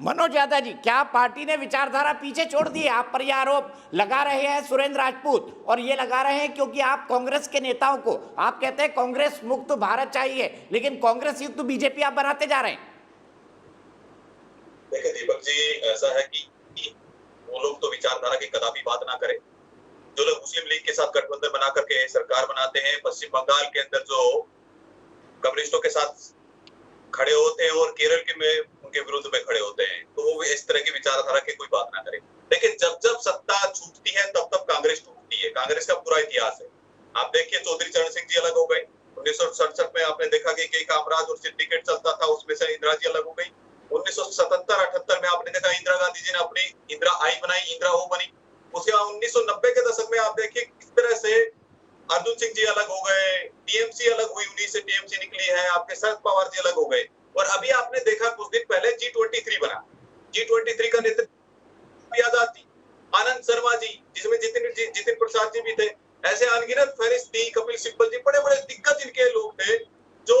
मनोज यादव जी, क्या पार्टी ने विचारधारा पीछे छोड़ दी है? आप पर यह आरोप लगा रहे हैं सुरेंद्र राजपूत, और ये लगा रहे हैं क्योंकि आप कांग्रेस के नेताओं को, आप कहते हैं कांग्रेस मुक्त भारत चाहिए, लेकिन कांग्रेस युक्त बीजेपी आप बनाते जा रहे हैं। देखिए दीपक जी, ऐसा है कि वो लोग तो विचारधारा की कदापि बात ना करें। जो लोग मुस्लिम लीग के साथ गठबंधन बना करके सरकार बनाते हैं, पश्चिम बंगाल के अंदर जो कम्युनिस्टों के साथ खड़े होते हैं और केरल के में उनके विरुद्ध में खड़े होते हैं, तो वो इस तरह की विचारधारा की कोई बात ना करें। लेकिन जब जब सत्ता छूटती है तब तब कांग्रेस टूटती है। कांग्रेस का पूरा इतिहास है। आप देखिए, चौधरी चरण सिंह जी अलग हो गए 1967 में। आपने देखा कि कई कामराज और सिंडिकेट चलता था, उसमें से इंदिरा जी अलग हो गई। 1977-78 में आपने देखा इंदिरा गांधी जी ने अपनी इंदिरा आई बनाई, इंदिरा ओ बनी। उसके बाद 1990 के दशक में आप देखिए किस तरह से अर्जुन सिंह जी अलग हो गए, टीएमसी अलग हुई, उन्हीं से टीएमसी निकली है, आपके शरद पवार जी अलग हो गए। और अभी आपने देखा कुछ दिन पहले G23 बना। G23 का नेतृत्व आजाद जी, आनंद शर्मा जी, जिसमें जितिन प्रसाद जी भी थे। ऐसे अनगिनत फहरिस्त थी, कपिल सिब्बल जी, बड़े बड़े दिग्गज इनके लोग थे जो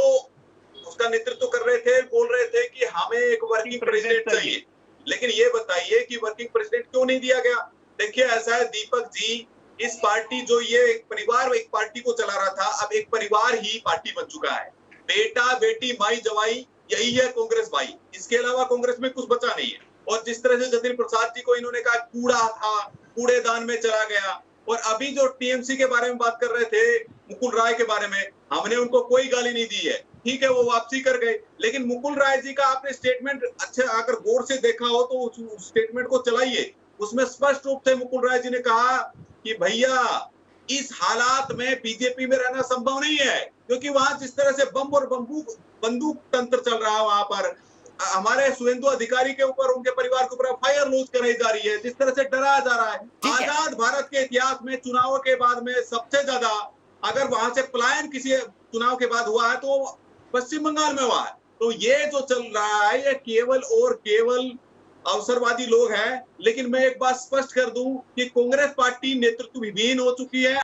उसका नेतृत्व कर रहे थे, बोल रहे थे कि हमें एक वर्किंग प्रेसिडेंट चाहिए। लेकिन ये बताइए कि वर्किंग प्रेसिडेंट क्यों नहीं दिया गया? देखिए, ऐसा है दीपक जी, इस पार्टी जो ये एक परिवार एक पार्टी को चला रहा था, अब एक परिवार ही पार्टी बन चुका है। बेटा बेटी माई जवाई, यही है कांग्रेस भाई। इसके अलावा कांग्रेस में कुछ बचा नहीं है। और जिस तरह से जतिन प्रसाद जी को इन्होंने कहा कूड़ा था, कूड़ेदान में चला गया। और अभी जो टीएमसी के बारे में बात कर रहे थे, मुकुल राय के बारे में, हमने उनको कोई गाली नहीं दी है। ठीक है, वो वापसी कर गए, लेकिन मुकुल राय जी का आपने स्टेटमेंट अच्छा अगर गौर से देखा हो तो उस स्टेटमेंट को चलाइए। उसमें स्पष्ट रूप से मुकुल राय जी ने कहा कि भैया, इस हालात में बीजेपी में रहना संभव नहीं है, क्योंकि वहां जिस तरह से बम और बंदूक तंत्र चल रहा है, वहां पर हमारे शुभेंदु अधिकारी के ऊपर, उनके परिवार के ऊपर एफआईआर लॉन्च कराई जा रही है, जिस तरह से डराया जा रहा है। आजाद भारत के इतिहास में चुनाव के बाद में सबसे ज्यादा अगर वहां से पलायन किसी चुनाव के बाद हुआ है तो पश्चिम बंगाल में हुआ है। तो ये जो चल रहा है ये केवल और केवल अवसरवादी लोग हैं। लेकिन मैं एक बात स्पष्ट कर दूं कि कांग्रेस पार्टी नेतृत्व विहीन हो चुकी है।